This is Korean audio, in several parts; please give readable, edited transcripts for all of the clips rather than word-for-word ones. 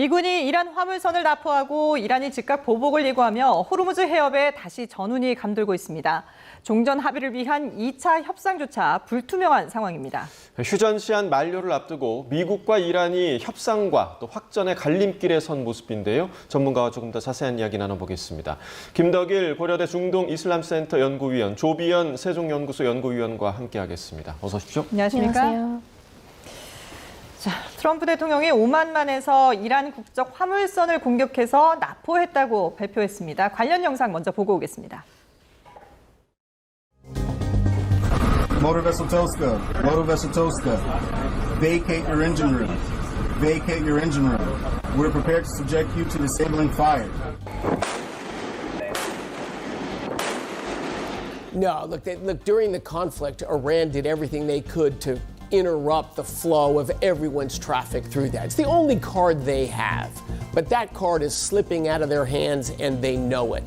미군이 이란 화물선을 납포하고 이란이 즉각 보복을 예고하며 호르무즈 해협에 다시 전운이 감돌고 있습니다. 종전 합의를 위한 2차 협상조차 불투명한 상황입니다. 휴전 시한 만료를 앞두고 미국과 이란이 협상과 또 확전의 갈림길에 선 모습인데요. 전문가와 조금 더 자세한 이야기 나눠보겠습니다. 김덕일 고려대 중동이슬람센터 연구위원, 조비연 세종연구소 연구위원과 함께하겠습니다. 어서 오십시오. 안녕하십니까? 안녕하세요. 자, 트럼프 대통령이 오만만에서 이란 국적 화물선을 공격해서 납포했다고 발표했습니다. 관련 영상 먼저 보고 오겠습니다. Motor vessel Tosca, motor vessel Tosca, vacate your engine room. Vacate your engine room. We're prepared to subject you to disabling fire. No, look, during the conflict, Iran did everything they could to interrupt the flow of everyone's traffic through that. It's the only card they have. But that card is slipping out of their hands and they know it.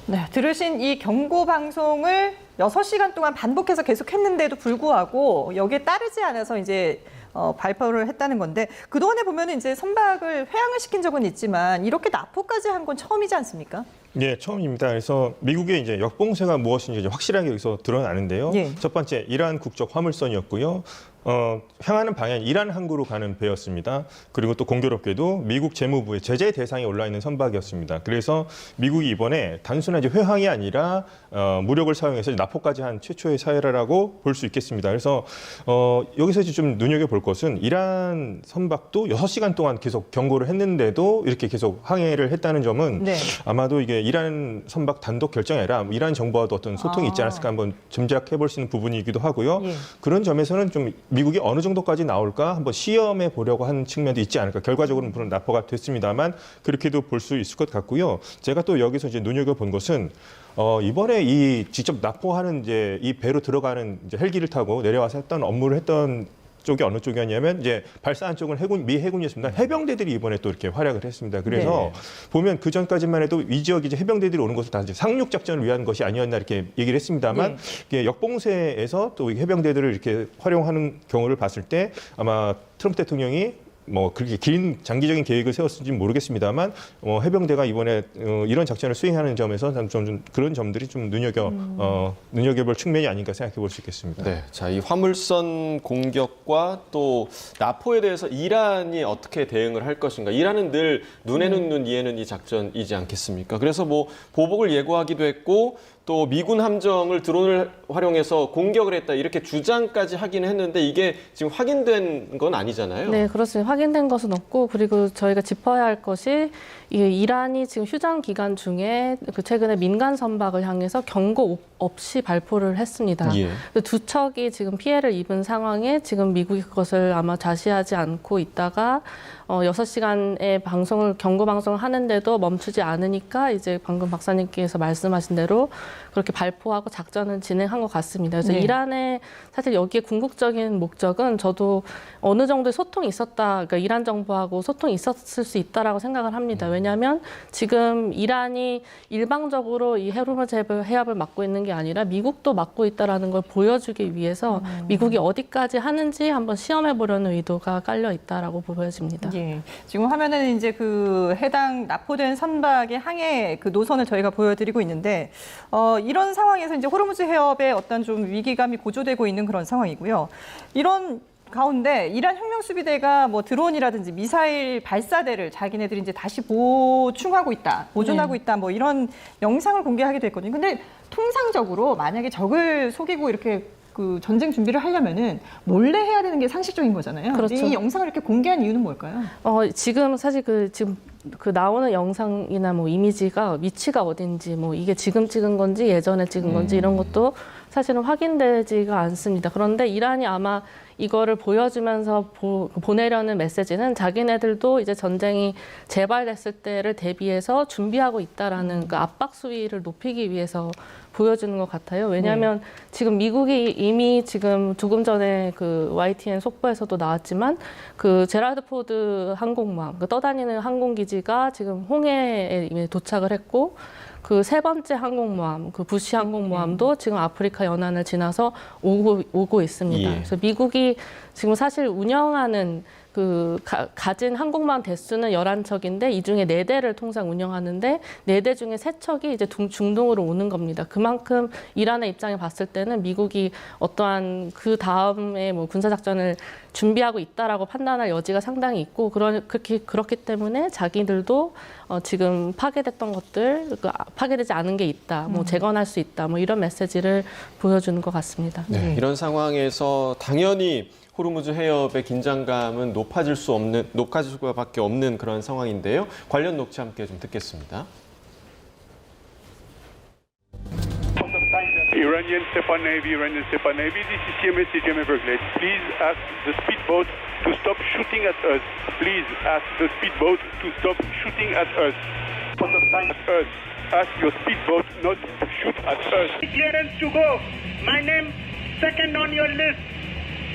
네, 들으신 이 경고 방송을 6시간 동안 반복해서 계속했는데도 불구하고 여기에 따르지 않아서 이제 발표를 했다는 건데, 그동안에 보면 이제 선박을 회항을 시킨 적은 있지만 이렇게 납포까지 한 건 처음이지 않습니까? 네, 처음입니다. 그래서 미국의 이제 역봉쇄가 무엇인지 이제 확실하게 여기서 드러나는데요. 예. 첫 번째, 이란 국적 화물선이었고요. 향하는 방향이 이란 항구로 가는 배였습니다. 그리고 또 공교롭게도 미국 재무부의 제재 대상에 올라 있는 선박이었습니다. 그래서 미국이 이번에 단순한 이제 회항이 아니라 무력을 사용해서 납포까지 한 최초의 사례라고 볼 수 있겠습니다. 그래서 여기서 이제 좀 눈여겨볼 것은 이란 선박도 6시간 동안 계속 경고를 했는데도 이렇게 계속 항해를 했다는 점은 네. 아마도 이게 이란 선박 단독 결정이 아니라 이란 정부와도 어떤 소통이 있지 않았을까 한번 짐작해 볼 수 있는 부분이기도 하고요. 예. 그런 점에서는 좀 미국이 어느 정도까지 나올까 한번 시험해 보려고 하는 측면도 있지 않을까. 결과적으로는 물론 납포가 됐습니다만 그렇게도 볼 수 있을 것 같고요. 제가 또 여기서 이제 눈여겨본 것은 이번에 이 직접 납포하는 이제 이 배로 들어가는 이제 헬기를 타고 내려와서 했던 업무를 했던 쪽이 어느 쪽이었냐면 이제 발사한 쪽은 미 해군이었습니다. 해병대들이 이번에 또 이렇게 활약을 했습니다. 그래서 네. 보면 그 전까지만 해도 이 지역이 이제 해병대들이 오는 것을 다 이제 상륙 작전을 위한 것이 아니었나 이렇게 얘기를 했습니다만 이게 역봉쇄에서 또 해병대들을 이렇게 활용하는 경우를 봤을 때 아마 트럼프 대통령이 뭐 그렇게 긴 장기적인 계획을 세웠을지 모르겠습니다만 해병대가 이번에 이런 작전을 수행하는 점에서 좀 그런 점들이 좀 눈여겨볼 측면이 아닌가 생각해 볼 수 있겠습니다. 네, 자, 이 화물선 공격과 또 납포에 대해서 이란이 어떻게 대응을 할 것인가. 이란은 늘 눈에는 눈, 이에는 이 작전이지 않겠습니까? 그래서 뭐 보복을 예고하기도 했고 또 미군 함정을 드론을 활용해서 공격을 했다 이렇게 주장까지 하긴 했는데 이게 지금 확인된 건 아니잖아요. 네, 그렇습니다. 확인된 것은 없고, 그리고 저희가 짚어야 할 것이 이란이 지금 휴전 기간 중에 그 최근에 민간 선박을 향해서 경고 없이 발포를 했습니다. 예. 두 척이 지금 피해를 입은 상황에 지금 미국이 그것을 아마 좌시하지 않고 있다가 6시간의 경고 방송을 하는데도 멈추지 않으니까 이제 방금 박사님께서 말씀하신 대로 그렇게 발포하고 작전을 진행한 것 같습니다. 그래서 네. 이란의 사실 여기에 궁극적인 목적은 저도 어느 정도의 소통이 있었다, 그러니까 이란 정부하고 소통이 있었을 수 있다라고 생각을 합니다. 왜냐하면 지금 이란이 일방적으로 이 호르무즈 해협을 막고 있는 게 아니라 미국도 막고 있다라는 걸 보여주기 위해서 미국이 어디까지 하는지 한번 시험해 보려는 의도가 깔려 있다라고 보여집니다. 예. 지금 화면에는 이제 그 해당 납포된 선박의 항해 그 노선을 저희가 보여드리고 있는데, 이런 상황에서 이제 호르무즈 해협에 어떤 좀 위기감이 고조되고 있는 그런 상황이고요. 이런 가운데 이란 혁명수비대가 뭐 드론이라든지 미사일 발사대를 자기네들이 이제 다시 보충하고 있다, 보존하고 있다, 뭐 이런 영상을 공개하기도 했거든요. 근데 통상적으로 만약에 적을 속이고 이렇게 그 전쟁 준비를 하려면은 몰래 해야 되는 게 상식적인 거잖아요. 그렇죠. 이 영상을 이렇게 공개한 이유는 뭘까요? 지금 사실 지금 나오는 영상이나 뭐 이미지가 위치가 어딘지, 뭐 이게 지금 찍은 건지 예전에 찍은 건지 이런 것도 사실은 확인되지가 않습니다. 그런데 이란이 아마 이거를 보여주면서 보내려는 메시지는 자기네들도 이제 전쟁이 재발됐을 때를 대비해서 준비하고 있다라는 그 압박 수위를 높이기 위해서 보여주는 것 같아요. 왜냐하면 지금 미국이 이미 지금 조금 전에 그 YTN 속보에서도 나왔지만 그 제라드 포드 항공모함, 그 떠다니는 항공기지가 지금 홍해에 이미 도착을 했고, 그 세 번째 항공모함, 그 부시 항공모함도 지금 아프리카 연안을 지나서 오고 있습니다. 예. 그래서 미국이 지금 사실 운영하는 가진 항공모함 대수는 11척인데 이 중에 4대를 통상 운영하는데 4대 중에 3척이 이제 중동으로 오는 겁니다. 그만큼 이란의 입장에 봤을 때는 미국이 어떠한 그 다음에 뭐 군사작전을 준비하고 있다라고 판단할 여지가 상당히 있고 그렇기 때문에 자기들도 지금 파괴됐던 것들, 파괴되지 않은 게 있다, 뭐 재건할 수 있다, 뭐 이런 메시지를 보여주는 것 같습니다. 네, 이런 상황에서 당연히 호르무즈 해협의 긴장감은 높아질 수밖에 없는 그런 상황인데요. 관련 녹취 함께 좀 듣겠습니다. Iranian Stepan Navy, this is CMA Everglades. Please ask the speedboat to stop shooting at us. Please ask the speedboat to stop shooting at us. Ask your speedboat not to shoot at us. Clearance to go. My name second on your list.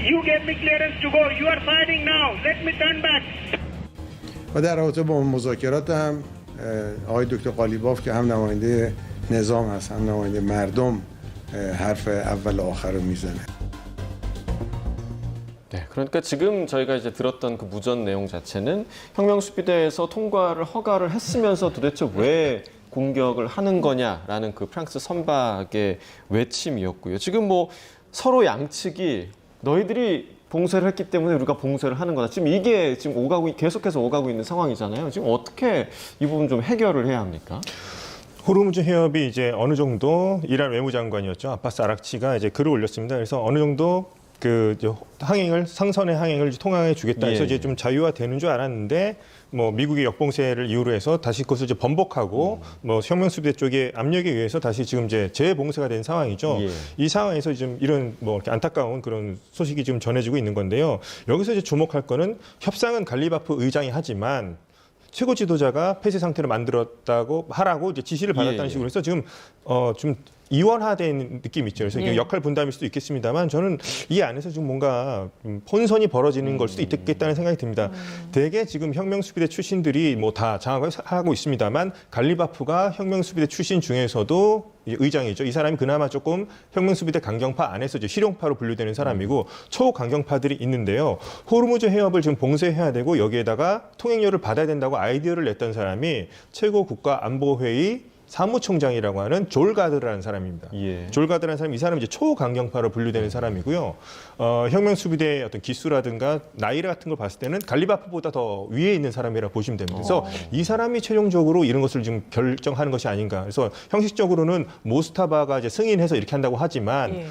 You gave me clearance to go. You are fighting now. Let me turn back. و در رابطه با مذاکرات هم آقای دکتر قالیباف که هم نماینده نظام هست هم نماینده مردم حرف اول و آخر رو میزنه. 네, 그러니까 지금 저희가 이제 들었던 그 무전 내용 자체는 혁명수비대에서 통과를 허가를 했으면서 도대체 왜 공격을 하는 거냐라는 그 프랑스 선박의 외침이었고요. 지금 뭐 서로 양측이 너희들이 봉쇄를 했기 때문에 우리가 봉쇄를 하는 거다. 지금 이게 지금 계속해서 오가고 있는 상황이잖아요. 지금 어떻게 이 부분 좀 해결을 해야 합니까? 호르무즈 해협이 이제 어느 정도 이란 외무장관이었죠. 아바스 아락치가 이제 글을 올렸습니다. 그래서 어느 정도 상선의 항행을 통항해 주겠다 해서 이제 좀 자유화되는 줄 알았는데 뭐 미국의 역봉쇄를 이유로 해서 다시 그것을 이제 번복하고 뭐 혁명수비대 쪽의 압력에 의해서 다시 지금 이제 재봉쇄가 된 상황이죠. 이 상황에서 지금 이런 뭐 이렇게 안타까운 그런 소식이 지금 전해지고 있는 건데요. 여기서 이제 주목할 거는 협상은 갈리바프 의장이 하지만 최고 지도자가 폐쇄 상태를 만들었다고 하라고 이제 지시를 받았다는 식으로 해서 지금 좀 이원화된 느낌이 있죠. 그래서 이게 역할 분담일 수도 있겠습니다만 저는 이 안에서 좀 뭔가 혼선이 벌어지는 걸 수도 있겠다는 생각이 듭니다. 대개 지금 혁명수비대 출신들이 뭐 다 장악을 하고 있습니다만 갈리바프가 혁명수비대 출신 중에서도 의장이죠. 이 사람이 그나마 조금 혁명수비대 강경파 안에서 이제 실용파로 분류되는 사람이고 초강경파들이 있는데요. 호르무즈 해협을 지금 봉쇄해야 되고 여기에다가 통행료를 받아야 된다고 아이디어를 냈던 사람이 최고 국가안보회의 사무총장이라고 하는 졸 가드라는 사람입니다. 졸 가드라는 사람이 이 사람이 이제 초강경파로 분류되는 사람이고요. 혁명수비대의 어떤 기수라든가 나이를 같은 걸 봤을 때는 갈리바프보다 더 위에 있는 사람이라고 보시면 됩니다. 그래서 이 사람이 최종적으로 이런 것을 지금 결정하는 것이 아닌가. 그래서 형식적으로는 모스타바가 이제 승인해서 이렇게 한다고 하지만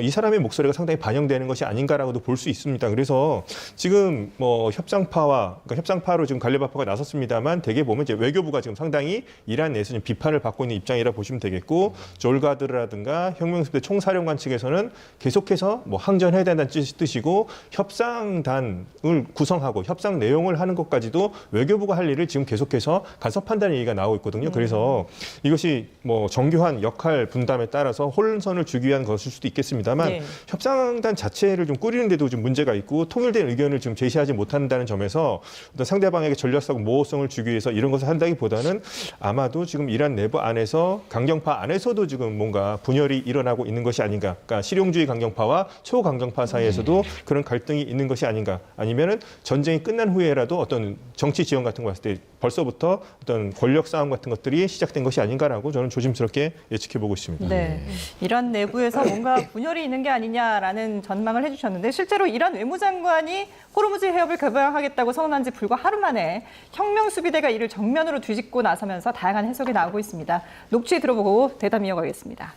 이 사람의 목소리가 상당히 반영되는 것이 아닌가라고도 볼 수 있습니다. 그래서 지금 뭐 협상파로 지금 갈리바프가 나섰습니다만 대개 보면 이제 외교부가 지금 상당히 이란 내에서 지금 비판을 받고 있는 입장이라 보시면 되겠고 졸가드라든가 혁명수비대 총사령관 측에서는 계속해서 뭐 항전해야 된다는 뜻이고 협상단을 구성하고 협상 내용을 하는 것까지도 외교부가 할 일을 지금 계속해서 간섭한다는 얘기가 나오고 있거든요. 그래서 이것이 뭐 정교한 역할 분담에 따라서 혼선을 주기 위한 것일 수도 있겠습니다만 협상단 자체를 좀 꾸리는데도 좀 문제가 있고 통일된 의견을 지금 제시하지 못한다는 점에서 어떤 상대방에게 전략성 모호성을 주기 위해서 이런 것을 한다기보다는 아마도 지금 이란 내부 안에서 강경파 안에서도 지금 뭔가 분열이 일어나고 있는 것이 아닌가. 그러니까 실용주의 강경파와 초강경파 사이에서도 그런 갈등이 있는 것이 아닌가. 아니면은 전쟁이 끝난 후에라도 어떤 정치 지원 같은 거 봤을 때 벌써부터 어떤 권력 싸움 같은 것들이 시작된 것이 아닌가라고 저는 조심스럽게 예측해 보고 있습니다. 네. 이란 내부에서 뭔가 분열이 있는 게 아니냐라는 전망을 해주셨는데 실제로 이란 외무장관이 호르무즈 해협을 개방하겠다고 선언한 지 불과 하루 만에 혁명수비대가 이를 정면으로 뒤집고 나서면서 다양한 해석이 나오고 있습니다. 녹취 들어보고 대담 이어가겠습니다.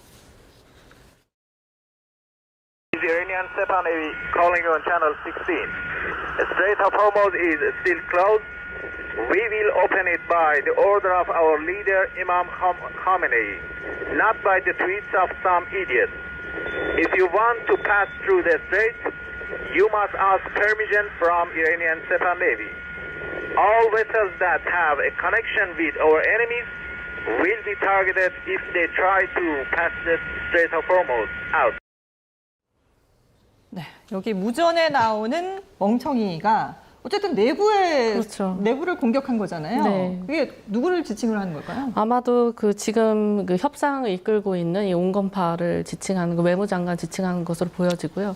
Iranian Stepan Navy calling you on channel 16. Strait of Hormuz is still closed. We will open it by the order of our leader Imam Khamenei, not by the tweets of some idiot. If you want to pass through the strait, you must ask permission from Iranian Stepan Navy. All vessels that have a connection with our enemies will be targeted if they try to pass the Strait of Hormuz out. 네, 여기 무전에 나오는 멍청이가 어쨌든 내부를 공격한 거잖아요. 네. 그게 누구를 지칭을 하는 걸까요? 아마도 지금 협상을 이끌고 있는 이 온건파를 지칭하는 외무장관 지칭하는 것으로 보여지고요.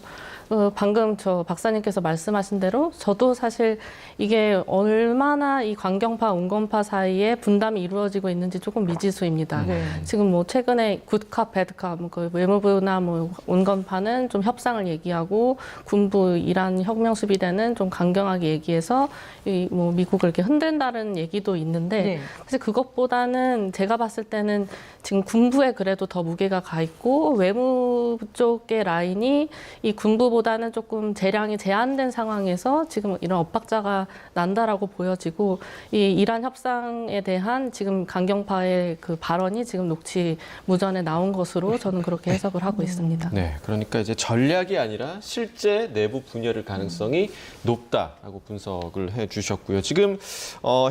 방금 저 박사님께서 말씀하신 대로 저도 사실 이게 얼마나 이 강경파, 온건파 사이에 분담이 이루어지고 있는지 조금 미지수입니다. 지금 뭐 최근에 굿캅, 배드캅, 그 외무부나 뭐 온건파는 좀 협상을 얘기하고 군부 이란 혁명 수비대는 좀 강경하게 얘기해서 이 뭐 미국을 이렇게 흔든다는 얘기도 있는데 사실 그것보다는 제가 봤을 때는 지금 군부에 그래도 더 무게가 가 있고 외무 쪽의 라인이 이 군부보다는 조금 재량이 제한된 상황에서 지금 이런 엇박자가 난다라고 보여지고 이 이란 협상에 대한 지금 강경파의 그 발언이 지금 녹취 무전에 나온 것으로 저는 그렇게 해석을 하고 있습니다. 네, 그러니까 이제 전략이 아니라 실제 내부 분열일 가능성이 높다라고 분석을 해주셨고요. 지금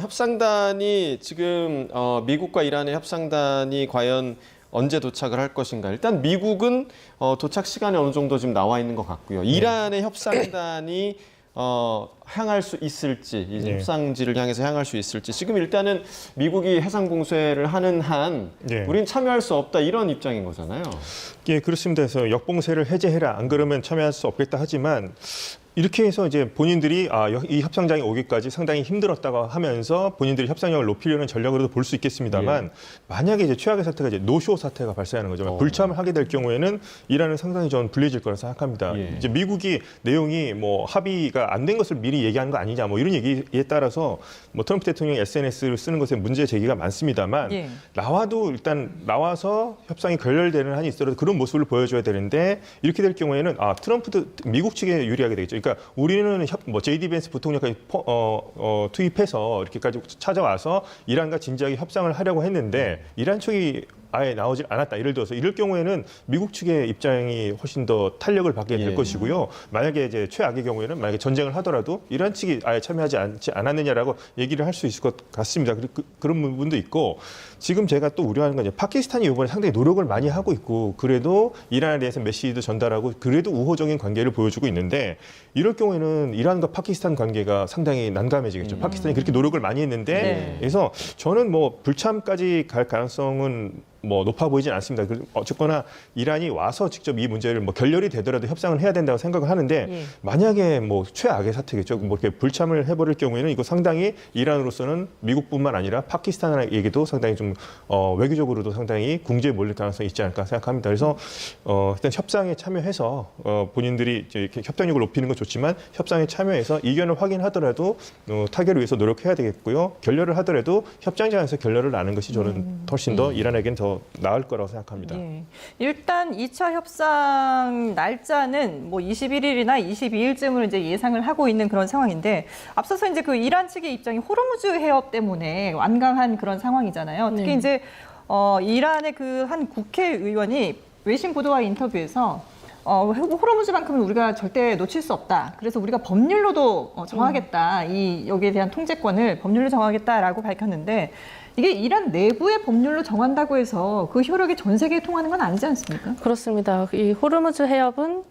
협상단이 지금 미국과 이란의 협상단이 과연 언제 도착을 할 것인가. 일단 미국은 도착 시간이 어느 정도 지금 나와 있는 것 같고요. 이란의 협상단이 향할 수 있을지, 이제 협상지를 향해서 향할 수 있을지. 지금 일단은 미국이 해상 공세를 하는 한 우린 참여할 수 없다 이런 입장인 거잖아요. 예, 그렇습니다. 그래서 역봉쇄를 해제해라. 안 그러면 참여할 수 없겠다 하지만 이렇게 해서 이제 본인들이 이 협상장에 오기까지 상당히 힘들었다고 하면서 본인들이 협상력을 높이려는 전략으로도 볼 수 있겠습니다만 만약에 이제 최악의 사태가 이제 노쇼 사태가 발생하는 거죠. 불참을 하게 될 경우에는 이란은 상당히 저는 불리해질 거라 생각합니다. 이제 미국이 내용이 뭐 합의가 안 된 것을 미리 얘기하는 거 아니냐 뭐 이런 얘기에 따라서 뭐 트럼프 대통령이 SNS를 쓰는 것에 문제 제기가 많습니다만 나와도 일단 나와서 협상이 결렬되는 한이 있더라도 그런 모습을 보여줘야 되는데 이렇게 될 경우에는 트럼프도 미국 측에 유리하게 되겠죠. 그러니까 우리는 뭐 JD 벤스 부통령까지 투입해서 이렇게까지 찾아와서 이란과 진지하게 협상을 하려고 했는데 이란 측이 아예 나오지 않았다. 예를 들어서 이럴 경우에는 미국 측의 입장이 훨씬 더 탄력을 받게 될 것이고요. 만약에 이제 최악의 경우에는 만약에 전쟁을 하더라도 이란 측이 아예 참여하지 않았느냐라고 얘기를 할 수 있을 것 같습니다. 그런 부분도 있고 지금 제가 또 우려하는 건 이제 파키스탄이 이번에 상당히 노력을 많이 하고 있고 그래도 이란에 대해서 메시지도 전달하고 그래도 우호적인 관계를 보여주고 있는데 이럴 경우에는 이란과 파키스탄 관계가 상당히 난감해지겠죠. 파키스탄이 그렇게 노력을 많이 했는데 그래서 저는 뭐 불참까지 갈 가능성은 뭐 높아 보이진 않습니다. 어쨌거나 이란이 와서 직접 이 문제를 뭐 결렬이 되더라도 협상을 해야 된다고 생각을 하는데 만약에 뭐 최악의 사태겠죠. 뭐 이렇게 불참을 해버릴 경우에는 이거 상당히 이란으로서는 미국뿐만 아니라 파키스탄에게도 상당히 좀 외교적으로도 상당히 궁지에 몰릴 가능성이 있지 않을까 생각합니다. 그래서 일단 협상에 참여해서 본인들이 이렇게 협상력을 높이는 건 좋지만 협상에 참여해서 이견을 확인하더라도 타결을 위해서 노력해야 되겠고요. 결렬을 하더라도 협상장에서 결렬을 나는 것이 저는 훨씬 더 이란에겐 더 나을 거라고 생각합니다. 일단 2차 협상 날짜는 뭐 21일이나 22일쯤으로 이제 예상을 하고 있는 그런 상황인데 앞서서 이제 그 이란 측의 입장이 호르무즈 해협 때문에 완강한 그런 상황이잖아요. 특히 이제 이란의 그 한 국회의원이 외신 보도와의 인터뷰에서 호르무즈만큼은 우리가 절대 놓칠 수 없다. 그래서 우리가 법률로도 정하겠다. 여기에 대한 통제권을 법률로 정하겠다라고 밝혔는데 이게 이란 내부의 법률로 정한다고 해서 그 효력이 전 세계에 통하는 건 아니지 않습니까? 그렇습니다. 이 호르무즈 해협은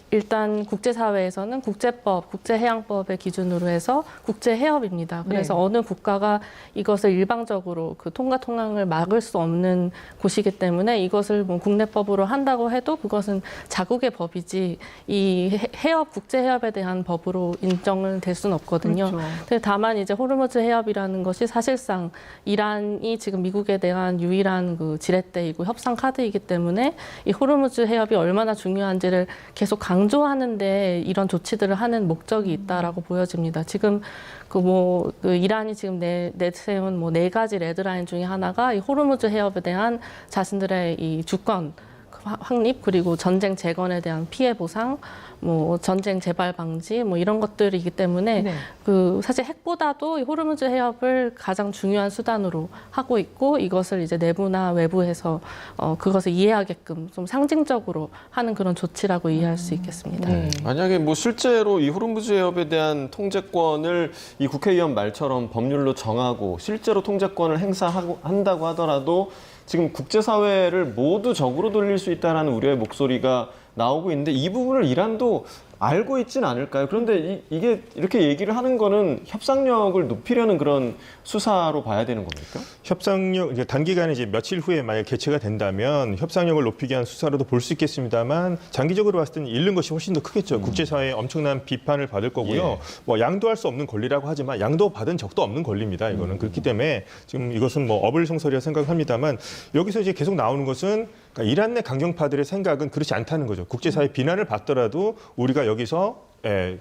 일단 국제사회에서는 국제법, 국제해양법의 기준으로 해서 국제해협입니다. 그래서 어느 국가가 이것을 일방적으로 그 통과통항을 막을 수 없는 곳이기 때문에 이것을 뭐 국내법으로 한다고 해도 그것은 자국의 법이지 이 해협, 국제해협에 대한 법으로 인정은 될 수는 없거든요. 근데 다만 이제 호르무즈 해협이라는 것이 사실상 이란이 지금 미국에 대한 유일한 그 지렛대이고 협상 카드이기 때문에 이 호르무즈 해협이 얼마나 중요한지를 계속 강조하는데 이런 조치들을 하는 목적이 있다라고 보여집니다. 지금 그 이란이 지금 내세운 뭐 4가지 레드라인 중에 하나가 이 호르무즈 해협에 대한 자신들의 이 주권 확립 그리고 전쟁 재건에 대한 피해 보상, 뭐 전쟁 재발 방지 뭐 이런 것들이기 때문에 그 사실 핵보다도 이 호르무즈 해협을 가장 중요한 수단으로 하고 있고 이것을 이제 내부나 외부에서 그것을 이해하게끔 좀 상징적으로 하는 그런 조치라고 이해할 수 있겠습니다. 만약에 뭐 실제로 이 호르무즈 해협에 대한 통제권을 이 국회의원 말처럼 법률로 정하고 실제로 통제권을 한다고 하더라도 지금 국제사회를 모두 적으로 돌릴 수 있다는 우려의 목소리가 나오고 있는데 이 부분을 이란도 알고 있진 않을까요? 그런데 이게 이렇게 얘기를 하는 거는 협상력을 높이려는 그런 수사로 봐야 되는 겁니까? 협상력, 이제 단기간에 이제 며칠 후에 만약 개최가 된다면 협상력을 높이기 위한 수사로도 볼 수 있겠습니다만 장기적으로 봤을 때는 잃는 것이 훨씬 더 크겠죠. 국제사회에 엄청난 비판을 받을 거고요. 예. 뭐 양도할 수 없는 권리라고 하지만 양도받은 적도 없는 권리입니다. 이거는 그렇기 때문에 지금 이것은 뭐 어불성설이라 생각합니다만 여기서 이제 계속 나오는 것은 그러니까 이란 내 강경파들의 생각은 그렇지 않다는 거죠. 국제사회 비난을 받더라도 우리가 여기서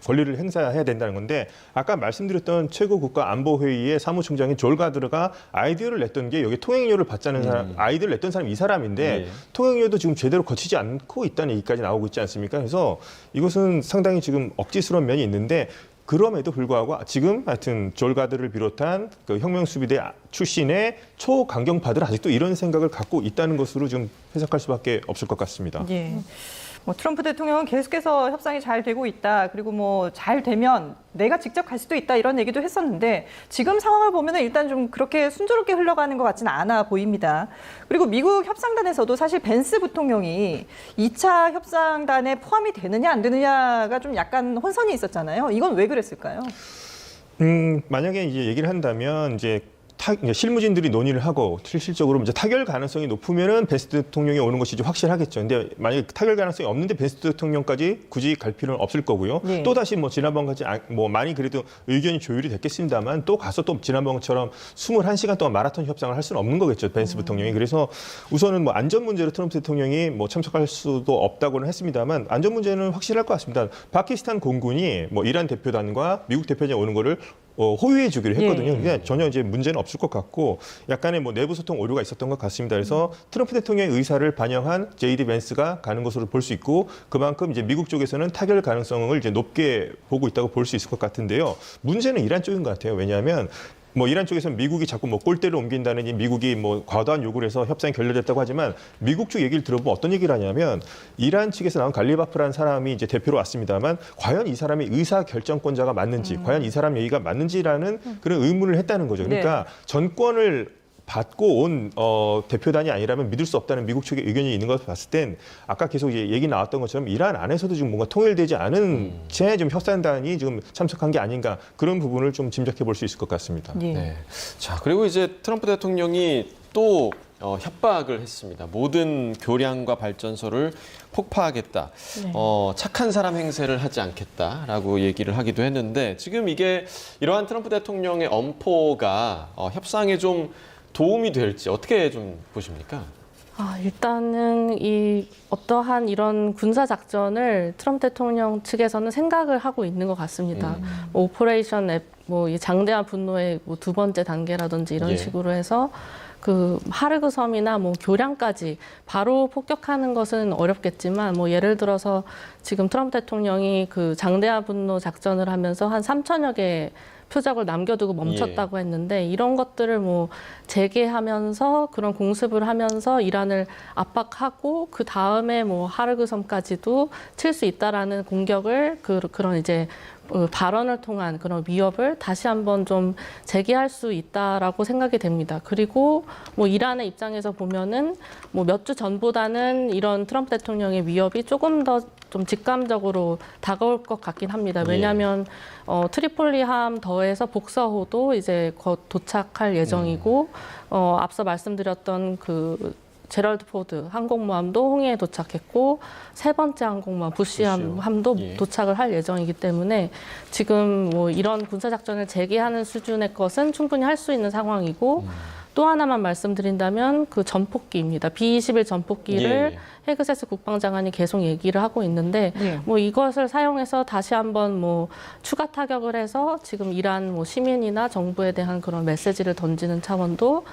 권리를 행사해야 된다는 건데 아까 말씀드렸던 최고국가안보회의의 사무총장인 졸 가드르가 아이디어를 냈던 게 여기 통행료를 받자는 사람, 아이디어를 냈던 사람이 이 사람인데 예. 통행료도 지금 제대로 거치지 않고 있다는 얘기까지 나오고 있지 않습니까? 그래서 이것은 상당히 지금 억지스러운 면이 있는데 그럼에도 불구하고 지금 하여튼 졸 가드를 비롯한 그 혁명수비대 출신의 초강경파들 아직도 이런 생각을 갖고 있다는 것으로 좀 해석할 수밖에 없을 것 같습니다. 예. 뭐 트럼프 대통령은 계속해서 협상이 잘 되고 있다. 그리고 뭐 잘 되면 내가 직접 갈 수도 있다. 이런 얘기도 했었는데 지금 상황을 보면은 일단 좀 그렇게 순조롭게 흘러가는 것 같지는 않아 보입니다. 그리고 미국 협상단에서도 사실 벤스 부통령이 2차 협상단에 포함이 되느냐 안 되느냐가 좀 약간 혼선이 있었잖아요. 이건 왜 그랬을까요? 만약에 이제 얘기를 한다면 이제 실무진들이 논의를 하고 실질적으로 이제 타결 가능성이 높으면은 벤스 대통령이 오는 것이 이제 확실하겠죠. 근데 만약에 타결 가능성이 없는데 벤스 대통령까지 굳이 갈 필요는 없을 거고요. 네. 또 다시 뭐 지난번까지 뭐 많이 그래도 의견이 조율이 됐겠습니다만 또 가서 또 지난번처럼 21시간 동안 마라톤 협상을 할 수는 없는 거겠죠. 벤스 부통령이. 그래서 우선은 뭐 안전 문제로 트럼프 대통령이 뭐 참석할 수도 없다고는 했습니다만 안전 문제는 확실할 것 같습니다. 파키스탄 공군이 뭐 이란 대표단과 미국 대표단이 오는 거를 호유해 주기로 했거든요. 그러니까 전혀 이제 문제는 없을 것 같고 약간의 뭐 내부 소통 오류가 있었던 것 같습니다. 그래서 트럼프 대통령의 의사를 반영한 JD 벤스가 가는 것으로 볼 수 있고 그만큼 이제 미국 쪽에서는 타결 가능성을 이제 높게 보고 있다고 볼 수 있을 것 같은데요. 문제는 이란 쪽인 것 같아요. 왜냐하면 뭐 이란 쪽에서는 미국이 자꾸 뭐 꼴대를 옮긴다느니 미국이 뭐 과도한 요구를 해서 협상이 결렬됐다고 하지만 미국 쪽 얘기를 들어보면 어떤 얘기를 하냐면 이란 측에서 나온 갈리바프라는 사람이 이제 대표로 왔습니다만 과연 이 사람이 의사 결정권자가 맞는지 과연 이 사람 얘기가 맞는지라는 그런 의문을 했다는 거죠. 그러니까 전권을 받고 온 대표단이 아니라면 믿을 수 없다는 미국 측의 의견이 있는 것을 봤을 땐 아까 계속 이제 얘기 나왔던 것처럼 이란 안에서도 지금 뭔가 통일되지 않은 채 지금 협상단이 지금 참석한 게 아닌가 그런 부분을 좀 짐작해 볼 수 있을 것 같습니다. 예. 네. 자, 그리고 이제 트럼프 대통령이 또 협박을 했습니다. 모든 교량과 발전소를 폭파하겠다. 네. 착한 사람 행세를 하지 않겠다라고 얘기를 하기도 했는데 지금 이게 이러한 트럼프 대통령의 엄포가 협상에 좀 도움이 될지 어떻게 좀 보십니까? 일단은 이 어떠한 이런 군사 작전을 트럼프 대통령 측에서는 생각을 하고 있는 것 같습니다. 뭐 오퍼레이션 앱, 뭐 이 장대한 분노의 뭐 두 번째 단계라든지 이런 예. 식으로 해서 그 하르그 섬이나 뭐 교량까지 바로 폭격하는 것은 어렵겠지만 뭐 예를 들어서 지금 트럼프 대통령이 그 장대한 분노 작전을 하면서 한 3천여 개 표적을 남겨두고 멈췄다고 했는데 이런 것들을 뭐 재개하면서 그런 공습을 하면서 이란을 압박하고 그 다음에 뭐 하르그 섬까지도 칠 수 있다라는 공격을 그런 이제 발언을 통한 그런 위협을 다시 한번 좀 재개할 수 있다라고 생각이 됩니다. 그리고 뭐 이란의 입장에서 보면은 뭐 몇 주 전보다는 이런 트럼프 대통령의 위협이 조금 더 좀 직감적으로 다가올 것 같긴 합니다. 왜냐하면 트리폴리함 더해서 복서호도 이제 곧 도착할 예정이고 앞서 말씀드렸던 그 제럴드 포드 항공모함도 홍해에 도착했고 세 번째 항공모함 부시함도 예. 도착을 할 예정이기 때문에 지금 뭐 이런 군사작전을 재개하는 수준의 것은 충분히 할 수 있는 상황이고 또 하나만 말씀드린다면 그 전폭기입니다. B-21 전폭기를 예. 헤그세스 국방장관이 계속 얘기를 하고 있는데 네. 뭐 이것을 사용해서 다시 한번 뭐 추가 타격을 해서 지금 이란 뭐 시민이나 정부에 대한 그런 메시지를 던지는 차원도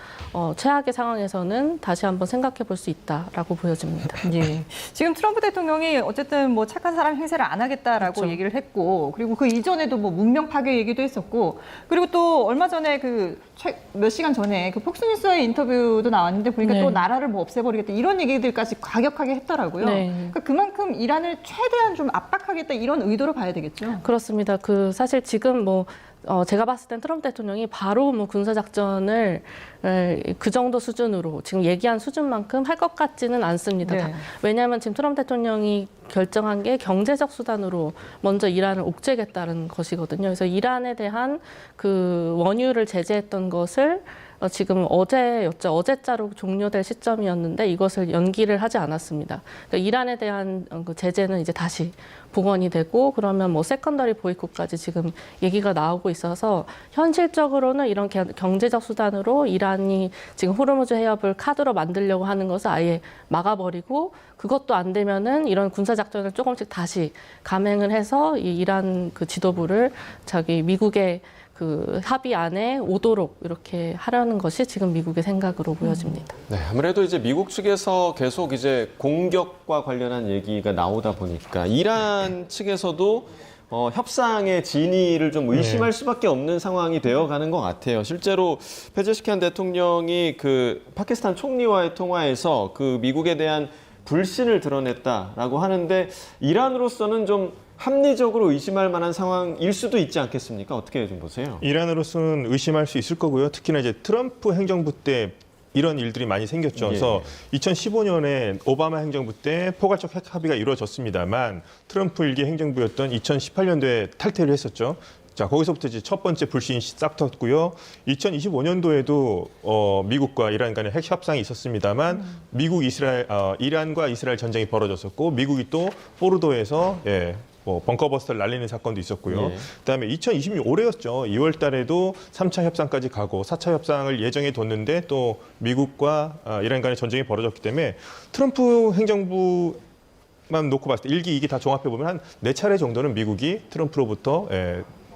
최악의 상황에서는 다시 한번 생각해 볼 수 있다라고 보여집니다. 예. 지금 트럼프 대통령이 어쨌든 뭐 착한 사람 행세를 안 하겠다라고 그렇죠. 얘기를 했고, 그리고 그 이전에도 뭐 문명 파괴 얘기도 했었고, 그리고 또 얼마 전에 몇 시간 전에 그 폭스뉴스의 인터뷰도 나왔는데 보니까 네. 또 나라를 뭐 없애버리겠다 이런 얘기들까지 과격하게 했더라고요. 네. 그러니까 그만큼 이란을 최대한 좀 압박하겠다 이런 의도로 봐야 되겠죠. 그렇습니다. 그 사실 지금 뭐 제가 봤을 땐 트럼프 대통령이 바로 뭐 군사작전을 그 정도 수준으로 지금 얘기한 수준만큼 할 것 같지는 않습니다. 네. 왜냐하면 지금 트럼프 대통령이 결정한 게 경제적 수단으로 먼저 이란을 옥죄겠다는 것이거든요. 그래서 이란에 대한 그 원유를 제재했던 것을 지금 어제자로 종료될 시점이었는데 이것을 연기를 하지 않았습니다. 그러니까 이란에 대한 그 제재는 이제 다시 복원이 되고 그러면 뭐 세컨더리 보이콧까지 지금 얘기가 나오고 있어서 현실적으로는 이런 경제적 수단으로 이란이 지금 호르무즈 해협을 카드로 만들려고 하는 것을 아예 막아버리고 그것도 안 되면은 이런 군사작전을 조금씩 다시 감행을 해서 이 이란 그 지도부를 미국의 그 합의 안에 오도록 이렇게 하려는 것이 지금 미국의 생각으로 보여집니다. 네, 아무래도 이제 미국 측에서 계속 이제 공격과 관련한 얘기가 나오다 보니까 이란 측에서도 협상의 진위를 좀 의심할 수밖에 없는 상황이 되어가는 것 같아요. 실제로 페제시키안 대통령이 그 파키스탄 총리와의 통화에서 그 미국에 대한 불신을 드러냈다라고 하는데 이란으로서는 좀 합리적으로 의심할 만한 상황일 수도 있지 않겠습니까? 어떻게 좀 보세요? 이란으로서는 의심할 수 있을 거고요. 특히나 이제 트럼프 행정부 때 이런 일들이 많이 생겼죠. 그래서 2015년에 오바마 행정부 때 포괄적 핵 합의가 이루어졌습니다만 트럼프 일기 행정부였던 2018년도에 탈퇴를 했었죠. 자, 거기서부터 이제 첫 번째 불신이 싹 텄고요. 2025년도에도 미국과 이란 간의 핵 협상이 있었습니다만 이란과 이스라엘 전쟁이 벌어졌었고 미국이 또 포르도에서 벙커버스터를 날리는 사건도 있었고요. 그다음에 2026 올해였죠. 2월 달에도 3차 협상까지 가고 4차 협상을 예정해 뒀는데 또 미국과 이란 간의 전쟁이 벌어졌기 때문에 트럼프 행정부만 놓고 봤을 때 1기, 2기 다 종합해 보면 한 4차례 정도는 미국이 트럼프로부터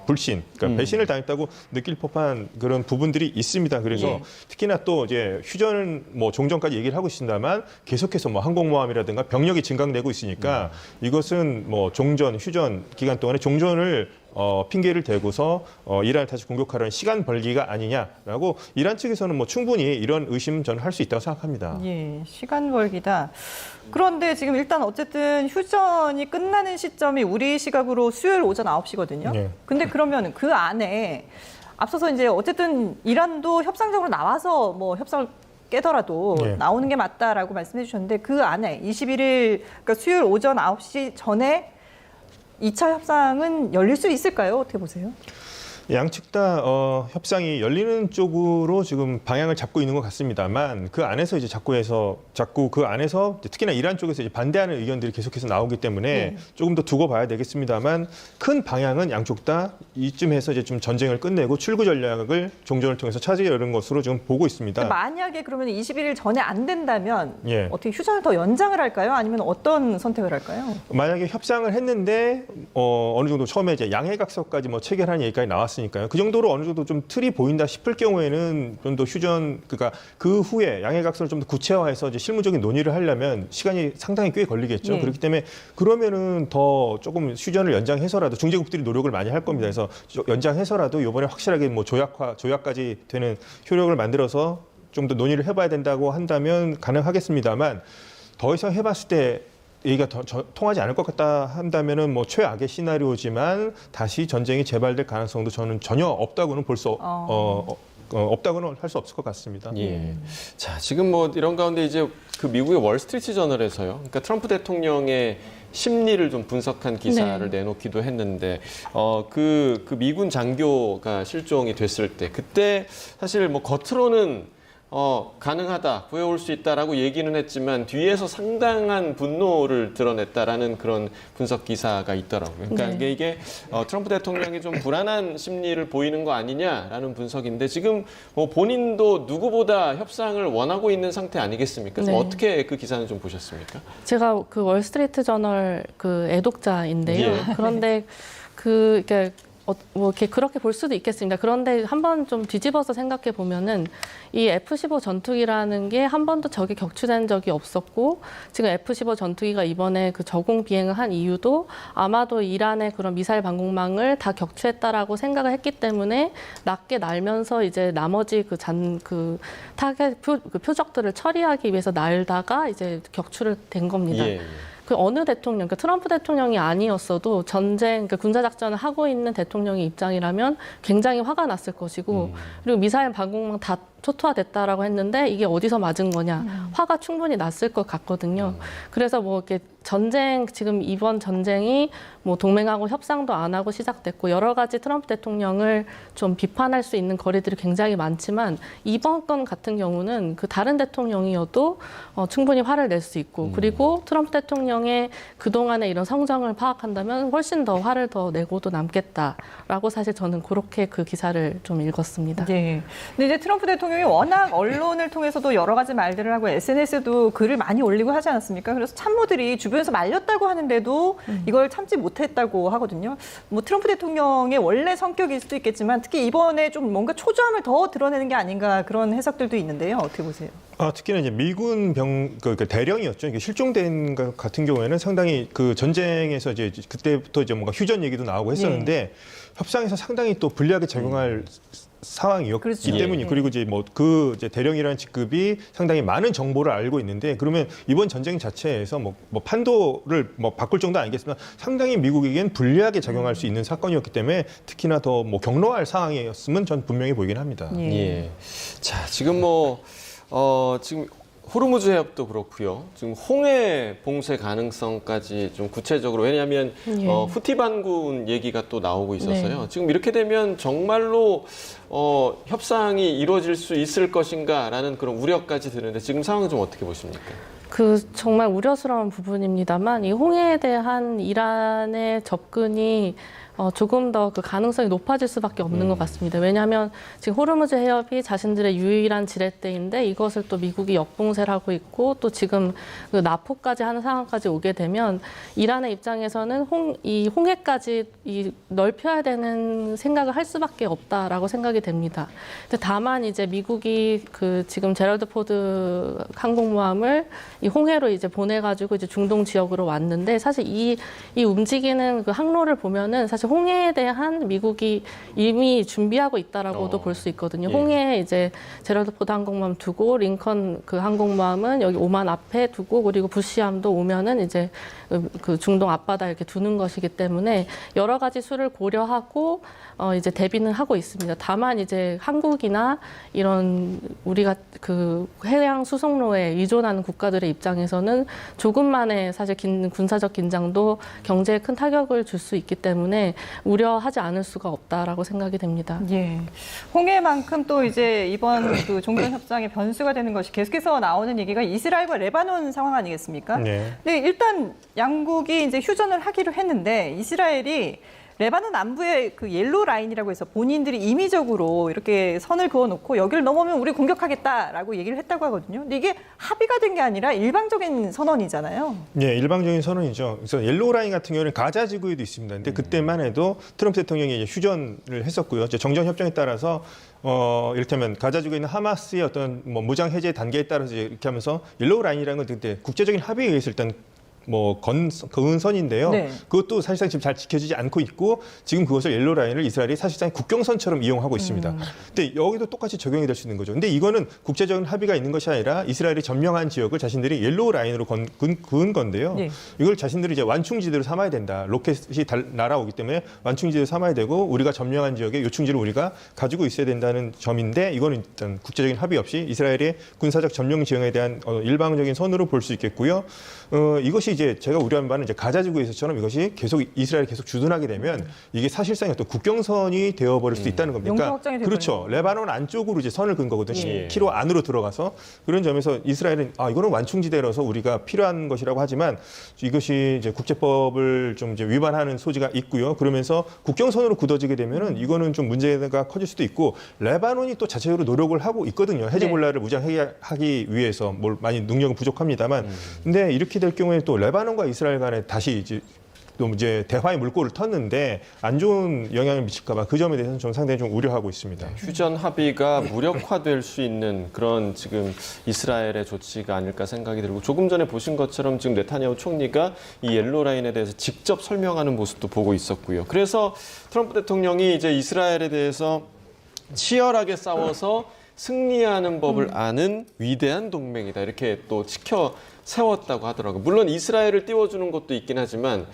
불신, 그러니까 배신을 당했다고 느낄 법한 그런 부분들이 있습니다. 그래서 특히나 또 이제 휴전 뭐 종전까지 얘기를 하고 있습니다만 계속해서 뭐 항공모함이라든가 병력이 증강되고 있으니까 이것은 뭐 종전, 휴전 기간 동안에 종전을 핑계를 대고서 이란을 다시 공격하려는 시간 벌기가 아니냐라고 이란 측에서는 뭐 충분히 이런 의심 저는 할 수 있다고 생각합니다. 예, 시간 벌기다. 그런데 지금 일단 어쨌든 휴전이 끝나는 시점이 우리 시각으로 수요일 오전 9시거든요. 네. 근데 그러면 그 안에 앞서서 이제 어쨌든 이란도 협상적으로 나와서 뭐 협상을 깨더라도 나오는 게 맞다라고 말씀해 주셨는데 그 안에 21일 그러니까 수요일 오전 9시 전에 2차 협상은 열릴 수 있을까요? 어떻게 보세요? 양측 다 협상이 열리는 쪽으로 지금 방향을 잡고 있는 것 같습니다만 그 안에서 이제 자꾸 그 안에서 특히나 이란 쪽에서 이제 반대하는 의견들이 계속해서 나오기 때문에 조금 더 두고 봐야 되겠습니다만 큰 방향은 양쪽 다 이쯤에서 이제 좀 전쟁을 끝내고 출구 전략을 종전을 통해서 찾으려는 것으로 지금 보고 있습니다. 만약에 그러면 21일 전에 안 된다면 어떻게 휴전을 더 연장을 할까요? 아니면 어떤 선택을 할까요? 만약에 협상을 했는데 어느 정도 처음에 이제 양해각서까지 뭐 체결하는 얘기까지 나왔으니까요. 그 정도로 어느 정도 좀 틀이 보인다 싶을 경우에는 좀 더 휴전, 그러니까 그 후에 양해각서를 좀 더 구체화해서 이제 실무적인 논의를 하려면 시간이 상당히 꽤 걸리겠죠. 그렇기 때문에 그러면은 더 조금 휴전을 연장해서라도 중재국들이 노력을 많이 할 겁니다. 그래서 연장해서라도 이번에 확실하게 뭐 조약까지 되는 효력을 만들어서 좀 더 논의를 해봐야 된다고 한다면 가능하겠습니다만 더 이상 해봤을 때 얘기가 통하지 않을 것 같다 한다면은 뭐 최악의 시나리오지만 다시 전쟁이 재발될 가능성도 저는 전혀 없다고는 없다고는 할 수 없을 것 같습니다. 자, 지금 뭐 이런 가운데 이제 그 미국의 월스트리트 저널에서요. 그러니까 트럼프 대통령의 심리를 좀 분석한 기사를 내놓기도 했는데 그 미군 장교가 실종이 됐을 때 그때 사실 뭐 겉으로는 가능하다, 구해올 수 있다라고 얘기는 했지만 뒤에서 상당한 분노를 드러냈다라는 그런 분석 기사가 있더라고요. 그러니까 이게 트럼프 대통령이 좀 불안한 심리를 보이는 거 아니냐라는 분석인데 지금 본인도 누구보다 협상을 원하고 있는 상태 아니겠습니까? 어떻게 그 기사는 좀 보셨습니까? 제가 그 월스트리트 저널 그 애독자인데요. 그런데 그러니까 뭐 이렇게 그렇게 볼 수도 있겠습니다. 그런데 한번 좀 뒤집어서 생각해 보면은 이 F-15 전투기라는 게 한 번도 적에 격추된 적이 없었고 지금 F-15 전투기가 이번에 그 저공 비행을 한 이유도 아마도 이란의 그런 미사일 방공망을 다 격추했다라고 생각을 했기 때문에 낮게 날면서 이제 나머지 그 타겟 표적들을 처리하기 위해서 날다가 이제 격추를 된 겁니다. 그 어느 대통령, 그러니까 트럼프 대통령이 아니었어도 전쟁, 그러니까 군사작전을 하고 있는 대통령의 입장이라면 굉장히 화가 났을 것이고 그리고 미사일 방공망 다 초토화됐다라고 했는데 이게 어디서 맞은 거냐 화가 충분히 났을 것 같거든요. 그래서 뭐 이렇게 전쟁 지금 이번 전쟁이 뭐 동맹하고 협상도 안 하고 시작됐고 여러 가지 트럼프 대통령을 좀 비판할 수 있는 거리들이 굉장히 많지만 이번 건 같은 경우는 그 다른 대통령이어도 충분히 화를 낼 수 있고 그리고 트럼프 대통령의 그동안의 이런 성정을 파악한다면 훨씬 더 화를 더 내고도 남겠다라고 사실 저는 그렇게 그 기사를 좀 읽었습니다. 네. 근데 이제 트럼프 대통령이 워낙 언론을 통해서도 여러 가지 말들을 하고 SNS에도 글을 많이 올리고 하지 않았습니까? 그래서 참모들이 주변에서 말렸다고 하는데도 이걸 참지 못했다고 하거든요. 뭐 트럼프 대통령의 원래 성격일 수도 있겠지만 특히 이번에 좀 뭔가 초조함을 더 드러내는 게 아닌가 그런 해석들도 있는데요. 어떻게 보세요? 특히나 이제 미군 그 대령이었죠. 이게 실종된 것 같은 경우에는 상당히 그 전쟁에서 이제 그때부터 이제 뭔가 휴전 얘기도 나오고 했었는데 협상에서 상당히 또 불리하게 작용할 상황이었기 그렇죠. 때문이 그리고 이제 뭐 그 이제 대령이라는 직급이 상당히 많은 정보를 알고 있는데 그러면 이번 전쟁 자체에서 뭐 판도를 뭐 바꿀 정도 아니겠지만 상당히 미국에겐 불리하게 작용할 수 있는 사건이었기 때문에 특히나 더 뭐 경로할 상황이었으면 전 분명히 보이긴 합니다. 예. 자, 지금 지금 호르무즈 해협도 그렇고요. 지금 홍해 봉쇄 가능성까지 좀 구체적으로 왜냐하면 후티 반군 얘기가 또 나오고 있어서요. 지금 이렇게 되면 정말로 협상이 이루어질 수 있을 것인가라는 그런 우려까지 드는데 지금 상황은 좀 어떻게 보십니까? 그 정말 우려스러운 부분입니다만 이 홍해에 대한 이란의 접근이 조금 더 그 가능성이 높아질 수밖에 없는 것 같습니다. 왜냐하면 지금 호르무즈 해협이 자신들의 유일한 지렛대인데 이것을 또 미국이 역봉쇄를 하고 있고 또 지금 그 나포까지 하는 상황까지 오게 되면 이란의 입장에서는 이 홍해까지 넓혀야 되는 생각을 할 수밖에 없다라고 생각이 됩니다. 근데 다만 이제 미국이 그 지금 제럴드 포드 항공모함을 이 홍해로 이제 보내가지고 이제 중동 지역으로 왔는데 사실 이 움직이는 그 항로를 보면은 사실 홍해에 대한 미국이 이미 준비하고 있다라고도 볼 수 있거든요. 예. 홍해에 이제 제럴드 포드 항공모함 두고 링컨 그 항공모함은 여기 오만 앞에 두고 그리고 부시함도 오면은 이제 그 중동 앞바다 이렇게 두는 것이기 때문에 여러 가지 수를 고려하고 이제 대비는 하고 있습니다. 다만 이제 한국이나 이런 우리가 그 해양 수송로에 의존하는 국가들의 입장에서는 조금만의 사실 군사적 긴장도 경제에 큰 타격을 줄 수 있기 때문에 우려하지 않을 수가 없다라고 생각이 됩니다. 예. 홍해만큼 또 이제 이번 그 종전 협상의 변수가 되는 것이 계속해서 나오는 얘기가 이스라엘과 레바논 상황 아니겠습니까? 네. 근데 일단 양국이 이제 휴전을 하기로 했는데 이스라엘이 레바논 남부의 그 옐로 라인이라고 해서 본인들이 임의적으로 이렇게 선을 그어놓고 여기를 넘으면 우리 공격하겠다라고 얘기를 했다고 하거든요. 근데 이게 합의가 된 게 아니라 일방적인 선언이잖아요. 네, 일방적인 선언이죠. 그래서 옐로우 라인 같은 경우는 가자 지구에도 있습니다. 근데 그때만 해도 트럼프 대통령이 이제 휴전을 했었고요. 이제 정전 협정에 따라서 이를테면 가자 지구에 있는 하마스의 어떤 뭐 무장 해제 단계에 따라서 이렇게 하면서 옐로우 라인이라는 건 그때 국제적인 합의에 의해서 일단 건선인데요. 네. 그것도 사실상 지금 잘 지켜지지 않고 있고 지금 그것을 옐로우 라인을 이스라엘이 사실상 국경선처럼 이용하고 있습니다. 근데 여기도 똑같이 적용이 될 수 있는 거죠. 근데 이거는 국제적인 합의가 있는 것이 아니라 이스라엘이 점령한 지역을 자신들이 옐로우 라인으로 그은 건데요. 네. 이걸 자신들이 이제 완충지대로 삼아야 된다. 로켓이 날아오기 때문에 완충지대로 삼아야 되고 우리가 점령한 지역에 요충지를 우리가 가지고 있어야 된다는 점인데 이거는 일단 국제적인 합의 없이 이스라엘의 군사적 점령 지형에 대한 일방적인 선으로 볼 수 있겠고요. 이것이 이제 제가 우려한 바는 이제 가자 지구에서처럼 이것이 계속 이스라엘이 계속 주둔하게 되면 이게 사실상의 어떤 국경선이 되어버릴 수도 있다는 겁니다. 영토 확장이 되버리는 그렇죠. 레바논 안쪽으로 이제 선을 그은 거거든요. 예. 10km 안으로 들어가서 그런 점에서 이스라엘은 이거는 완충지대라서 우리가 필요한 것이라고 하지만 이것이 이제 국제법을 좀 이제 위반하는 소지가 있고요. 그러면서 국경선으로 굳어지게 되면은 이거는 좀 문제가 커질 수도 있고 레바논이 또 자체적으로 노력을 하고 있거든요. 헤즈볼라를 무장 해결하기 위해서 많이 능력은 부족합니다만 근데 이렇게 될 경우에 또 레바논과 이스라엘 간에 다시 이제 대화의 물꼬를 텄는데 안 좋은 영향을 미칠까 봐 그 점에 대해서는 저는 상당히 좀 우려하고 있습니다. 휴전 합의가 무력화될 수 있는 그런 지금 이스라엘의 조치가 아닐까 생각이 들고 조금 전에 보신 것처럼 지금 네타냐후 총리가 이 옐로 라인에 대해서 직접 설명하는 모습도 보고 있었고요. 그래서 트럼프 대통령이 이제 이스라엘에 대해서 치열하게 싸워서 승리하는 법을 아는 위대한 동맹이다. 이렇게 또 세웠다고 하더라고요. 물론 이스라엘을 띄워주는 것도 있긴 하지만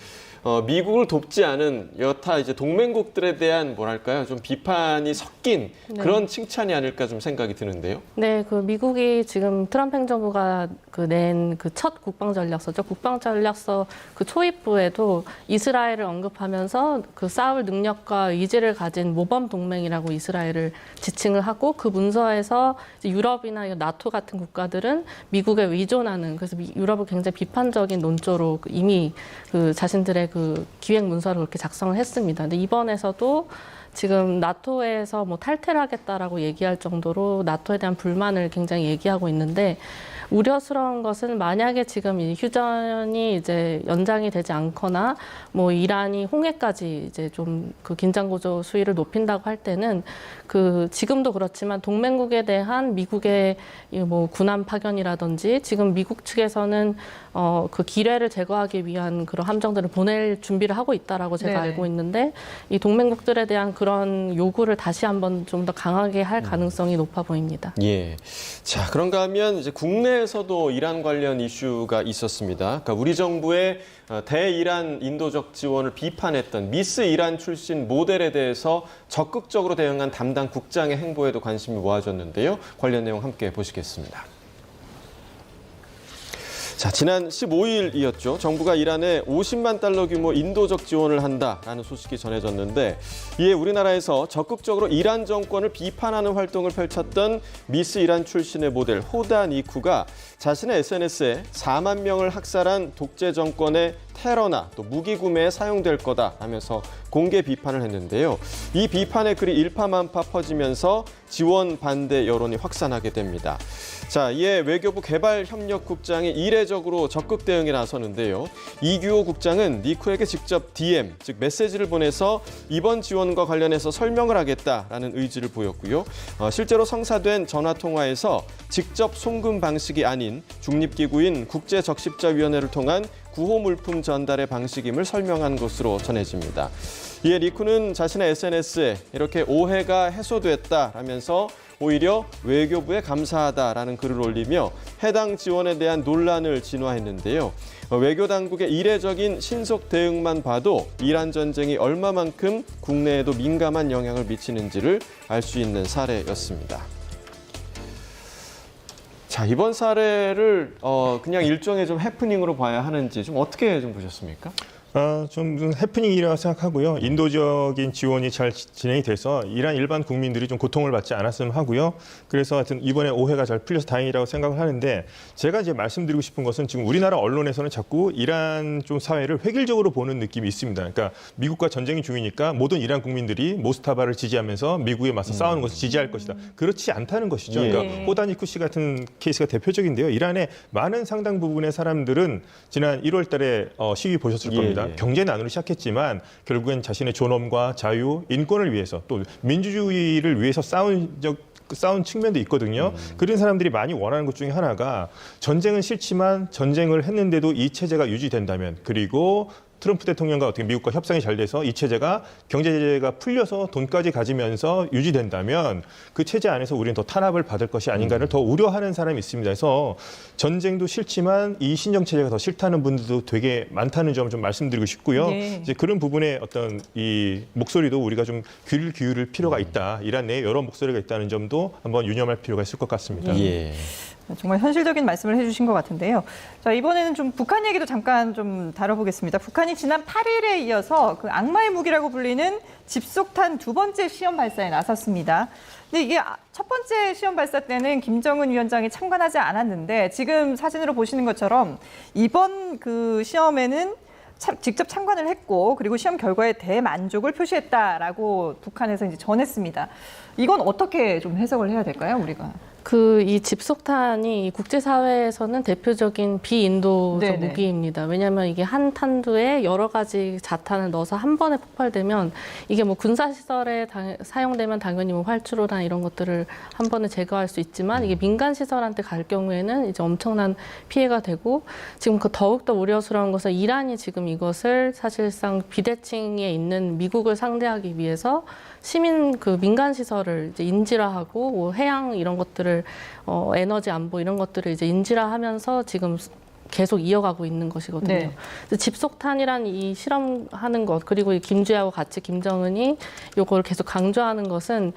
미국을 돕지 않은 여타 이제 동맹국들에 대한 뭐랄까요, 좀 비판이 섞인 그런 칭찬이 아닐까 좀 생각이 드는데요. 네, 그 미국이 지금 트럼프 행정부가 낸 그 첫 국방전략서죠. 국방전략서 그 초입부에도 이스라엘을 언급하면서 그 싸울 능력과 의지를 가진 모범 동맹이라고 이스라엘을 지칭을 하고 그 문서에서 이제 유럽이나 나토 같은 국가들은 미국에 의존하는, 그래서 유럽을 굉장히 비판적인 논조로 이미 그 자신들의 그 기획 문서를 그렇게 작성을 했습니다. 근데 이번에서도 지금 나토에서 뭐 탈퇴를 하겠다라고 얘기할 정도로 나토에 대한 불만을 굉장히 얘기하고 있는데, 우려스러운 것은 만약에 지금 이 휴전이 이제 연장이 되지 않거나 뭐 이란이 홍해까지 이제 좀 그 긴장 고조 수위를 높인다고 할 때는 그 지금도 그렇지만 동맹국에 대한 미국의 뭐 군함 파견이라든지 지금 미국 측에서는 그 기뢰를 제거하기 위한 그런 함정들을 보낼 준비를 하고 있다라고 제가 알고 있는데, 이 동맹국들에 대한 그런 요구를 다시 한번 좀 더 강하게 할 가능성이 높아 보입니다. 예. 자, 그런가 하면 이제 국내에서도 이란 관련 이슈가 있었습니다. 그러니까 우리 정부의 대이란 인도적 지원을 비판했던 미스 이란 출신 모델에 대해서 적극적으로 대응한 담당 국장의 행보에도 관심이 모아졌는데요. 관련 내용 함께 보시겠습니다. 자, 지난 15일이었죠. 정부가 이란에 50만 달러 규모 인도적 지원을 한다라는 소식이 전해졌는데, 이에 우리나라에서 적극적으로 이란 정권을 비판하는 활동을 펼쳤던 미스 이란 출신의 모델 호다 니쿠가 자신의 SNS에 4만 명을 학살한 독재 정권의 테러나 또 무기 구매에 사용될 거다 하면서 공개 비판을 했는데요. 이 비판의 글이 일파만파 퍼지면서 지원 반대 여론이 확산하게 됩니다. 자, 이에 외교부 개발협력국장이 이례적으로 적극 대응에 나서는데요. 이규호 국장은 니쿠에게 직접 DM, 즉 메시지를 보내서 이번 지원과 관련해서 설명을 하겠다라는 의지를 보였고요. 실제로 성사된 전화통화에서 직접 송금 방식이 아닌 중립기구인 국제적십자위원회를 통한 구호 물품 전달의 방식임을 설명한 것으로 전해집니다. 이에 니쿠는 자신의 SNS에 이렇게 오해가 해소됐다라면서 오히려 외교부에 감사하다라는 글을 올리며 해당 지원에 대한 논란을 진화했는데요. 외교 당국의 이례적인 신속 대응만 봐도 이란 전쟁이 얼마만큼 국내에도 민감한 영향을 미치는지를 알 수 있는 사례였습니다. 자, 이번 사례를 그냥 일종의 좀 해프닝으로 봐야 하는지 좀 어떻게 좀 보셨습니까? 좀 해프닝이라고 생각하고요. 인도적인 지원이 잘 진행이 돼서 이란 일반 국민들이 좀 고통을 받지 않았으면 하고요. 그래서 하여튼 이번에 오해가 잘 풀려서 다행이라고 생각을 하는데, 제가 이제 말씀드리고 싶은 것은 지금 우리나라 언론에서는 자꾸 이란 좀 사회를 획일적으로 보는 느낌이 있습니다. 그러니까 미국과 전쟁이 중이니까 모든 이란 국민들이 모스타바를 지지하면서 미국에 맞서 싸우는 것을 지지할 것이다. 그렇지 않다는 것이죠. 그러니까 호다니쿠 씨 같은 케이스가 대표적인데요. 이란의 많은 상당 부분의 사람들은 지난 1월 달에 시위 보셨을 겁니다. 경제 난으로 시작했지만 결국엔 자신의 존엄과 자유, 인권을 위해서 또 민주주의를 위해서 싸운 측면도 있거든요. 그런 사람들이 많이 원하는 것 중에 하나가 전쟁은 싫지만 전쟁을 했는데도 이 체제가 유지된다면, 그리고 트럼프 대통령과 어떻게 미국과 협상이 잘 돼서 이 체제가 경제 제재가 풀려서 돈까지 가지면서 유지된다면 그 체제 안에서 우리는 더 탄압을 받을 것이 아닌가를 더 우려하는 사람이 있습니다. 그래서 전쟁도 싫지만 이 신정 체제가 더 싫다는 분들도 되게 많다는 점을 좀 말씀드리고 싶고요. 이제 그런 부분에 어떤 이 목소리도 우리가 좀 귀를 기울일 필요가 있다. 이란 내에 여러 목소리가 있다는 점도 한번 유념할 필요가 있을 것 같습니다. 예. 정말 현실적인 말씀을 해주신 것 같은데요. 자, 이번에는 좀 북한 얘기도 잠깐 좀 다뤄보겠습니다. 북한이 지난 8일에 이어서 그 악마의 무기라고 불리는 집속탄 두 번째 시험 발사에 나섰습니다. 근데 이게 첫 번째 시험 발사 때는 김정은 위원장이 참관하지 않았는데, 지금 사진으로 보시는 것처럼 이번 그 시험에는 직접 참관을 했고, 그리고 시험 결과에 대만족을 표시했다라고 북한에서 이제 전했습니다. 이건 어떻게 좀 해석을 해야 될까요, 우리가? 이 집속탄이 국제사회에서는 대표적인 비인도적 무기입니다. 왜냐하면 이게 한 탄두에 여러 가지 자탄을 넣어서 한 번에 폭발되면, 이게 뭐 군사시설에 사용되면 당연히 뭐 활주로나 이런 것들을 한 번에 제거할 수 있지만, 이게 민간시설한테 갈 경우에는 이제 엄청난 피해가 되고, 지금 더욱더 우려스러운 것은 이란이 지금 이것을 사실상 비대칭에 있는 미국을 상대하기 위해서 시민 민간 시설을 이제 인질화하고 해양 이런 것들을 에너지 안보 이런 것들을 이제 인질화하면서 지금 계속 이어가고 있는 것이거든요. 네. 그래서 집속탄이란 이 실험하는 것, 그리고 이 김주희하고 같이 김정은이 요걸 계속 강조하는 것은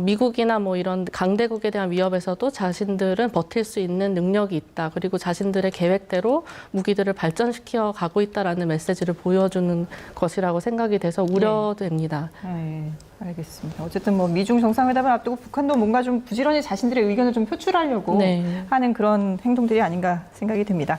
미국이나 뭐 이런 강대국에 대한 위협에서도 자신들은 버틸 수 있는 능력이 있다. 그리고 자신들의 계획대로 무기들을 발전시켜 가고 있다라는 메시지를 보여주는 것이라고 생각이 돼서 우려됩니다. 네, 알겠습니다. 어쨌든 뭐 미중 정상회담을 앞두고 북한도 뭔가 좀 부지런히 자신들의 의견을 좀 표출하려고 네. 하는 그런 행동들이 아닌가 생각이 듭니다.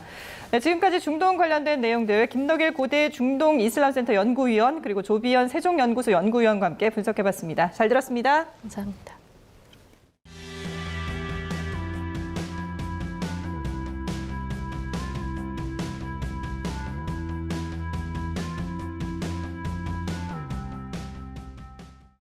네, 지금까지 중동 관련된 내용들 김덕일 고대 중동 이슬람센터 연구위원 그리고 조비연 세종연구소 연구위원과 함께 분석해봤습니다. 잘 들었습니다. 감사합니다.